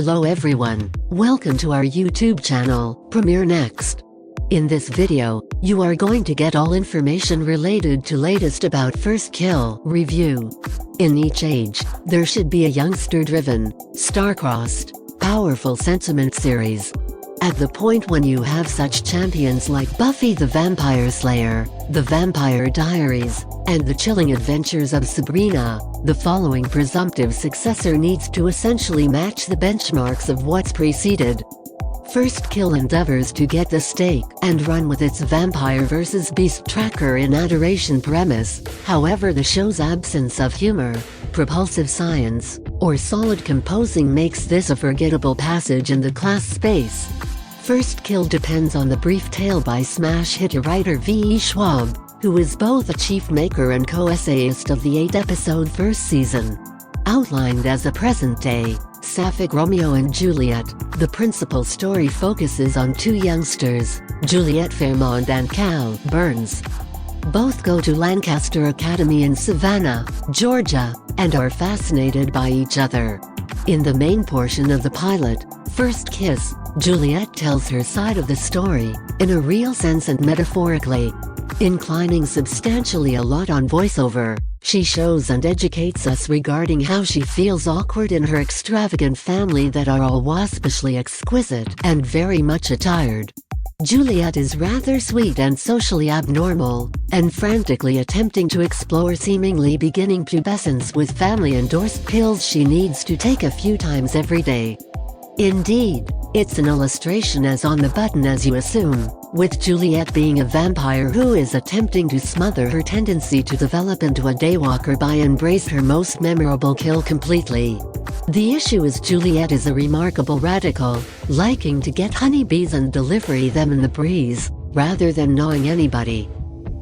Hello everyone, welcome to our YouTube channel, Premiere Next. In this video, you are going to get all information related to latest about First Kill review. In each age, there should be a youngster-driven, star-crossed, powerful sentiment series. At the point when you have such champions like Buffy the Vampire Slayer, The Vampire Diaries, and The Chilling Adventures of Sabrina, the following presumptive successor needs to essentially match the benchmarks of what's preceded. First Kill endeavors to get the stake and run with its vampire versus beast tracker in adoration premise. However, the show's absence of humor, propulsive science, or solid composing makes this a forgettable passage in the class space. First Kill depends on the brief tale by smash hit writer V.E. Schwab, who is both a chief maker and co-essayist of the 8-episode first season. Outlined as a present-day, sapphic Romeo and Juliet, the principal story focuses on two youngsters, Juliet Fairmont and Cal Burns. Both go to Lancaster Academy in Savannah, Georgia, and are fascinated by each other. In the main portion of the pilot, First Kiss, Juliet tells her side of the story, in a real sense and metaphorically. Inclining substantially a lot on voiceover, she shows and educates us regarding how she feels awkward in her extravagant family that are all waspishly exquisite and very much attired. Juliet is rather sweet and socially abnormal, and frantically attempting to explore seemingly beginning pubescence with family-endorsed pills she needs to take a few times every day. Indeed, it's an illustration as on the button as you assume, with Juliet being a vampire who is attempting to smother her tendency to develop into a daywalker by embrace her most memorable kill completely. The issue is Juliet is a remarkable radical, liking to get honeybees and delivery them in the breeze, rather than knowing anybody.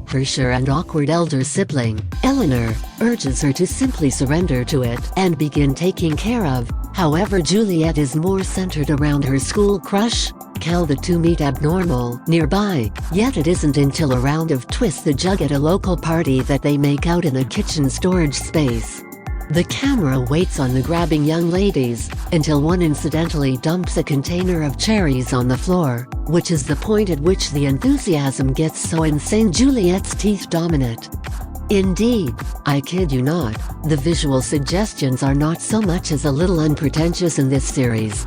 Her sure and awkward elder sibling, Eleanor, urges her to simply surrender to it and begin taking care of. However, Juliet is more centered around her school crush, Cal. The two meet abnormal nearby, yet it isn't until a round of Twist the Jug at a local party that they make out in a kitchen storage space. The camera waits on the grabbing young ladies, until one incidentally dumps a container of cherries on the floor, which is the point at which the enthusiasm gets so insane Juliet's teeth dominate. Indeed, I kid you not, the visual suggestions are not so much as a little unpretentious in this series.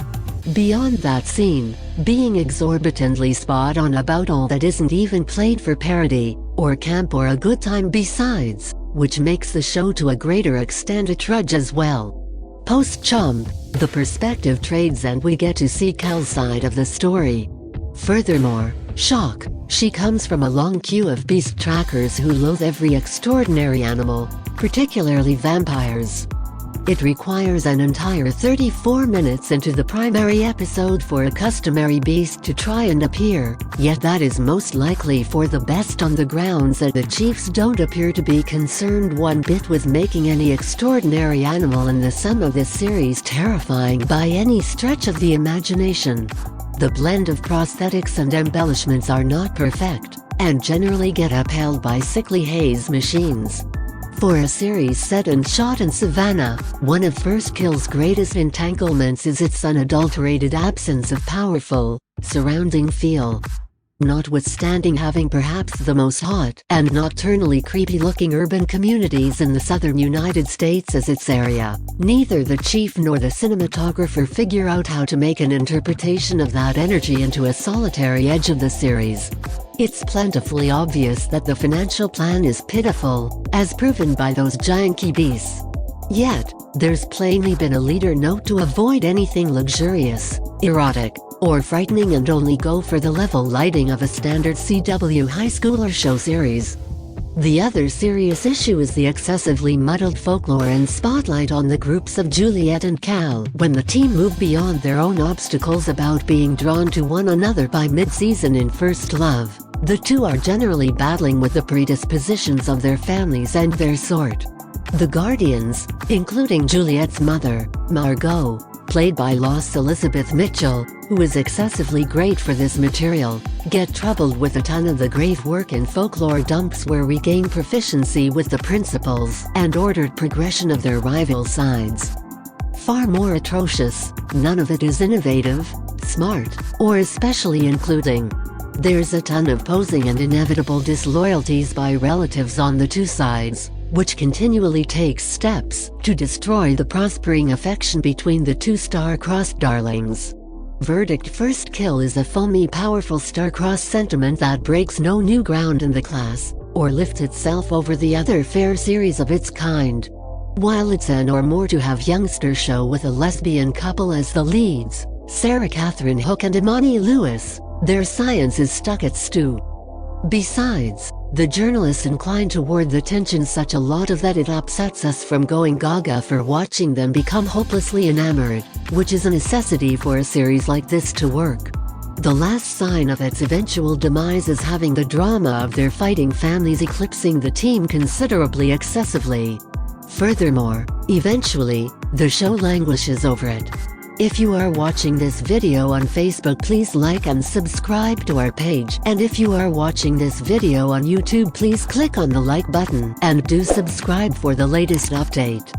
Beyond that scene, being exorbitantly spot on about all that isn't even played for parody, or camp or a good time besides, which makes the show to a greater extent a trudge as well. Post-Chomp, the perspective trades and we get to see Cal's side of the story. Furthermore, shock, she comes from a long queue of beast trackers who loathe every extraordinary animal, particularly vampires. It requires an entire 34 minutes into the primary episode for a customary beast to try and appear, yet that is most likely for the best on the grounds that the Chiefs don't appear to be concerned one bit with making any extraordinary animal in the sum of this series terrifying by any stretch of the imagination. The blend of prosthetics and embellishments are not perfect, and generally get upheld by sickly haze machines. For a series set and shot in Savannah, one of First Kill's greatest entanglements is its unadulterated absence of powerful, surrounding feel. Notwithstanding having perhaps the most hot and nocturnally creepy-looking urban communities in the southern United States as its area, neither the chief nor the cinematographer figure out how to make an interpretation of that energy into a solitary edge of the series. It's plentifully obvious that the financial plan is pitiful, as proven by those janky beasts. Yet, there's plainly been a leader note to avoid anything luxurious, erotic, or frightening and only go for the level lighting of a standard CW high schooler show series. The other serious issue is the excessively muddled folklore and spotlight on the groups of Juliet and Cal when the team move beyond their own obstacles about being drawn to one another by mid-season in First Love. The two are generally battling with the predispositions of their families and their sort. The Guardians, including Juliet's mother, Margot, played by Lois Elizabeth Mitchell, who is excessively great for this material, get troubled with a ton of the grave work in folklore dumps where we gain proficiency with the principles and ordered progression of their rival sides. far more atrocious. None of it is innovative, smart, or especially including. There's a ton of posing and inevitable disloyalties by relatives on the two sides, which continually takes steps to destroy the prospering affection between the two star-crossed darlings. Verdict: First Kill is a foamy, powerful star-crossed sentiment that breaks no new ground in the class, or lifts itself over the other fair series of its kind. While it's an or more to have youngster show with a lesbian couple as the leads, Sarah Catherine Hook and Imani Lewis, their science is stuck at stew. Besides, the journalists incline toward the tension such a lot of that it upsets us from going gaga for watching them become hopelessly enamored, which is a necessity for a series like this to work. The last sign of its eventual demise is having the drama of their fighting families eclipsing the team considerably excessively. Furthermore, eventually, the show languishes over it. If you are watching this video on Facebook, please like and subscribe to our page. And if you are watching this video on YouTube, please click on the like button and do subscribe for the latest update.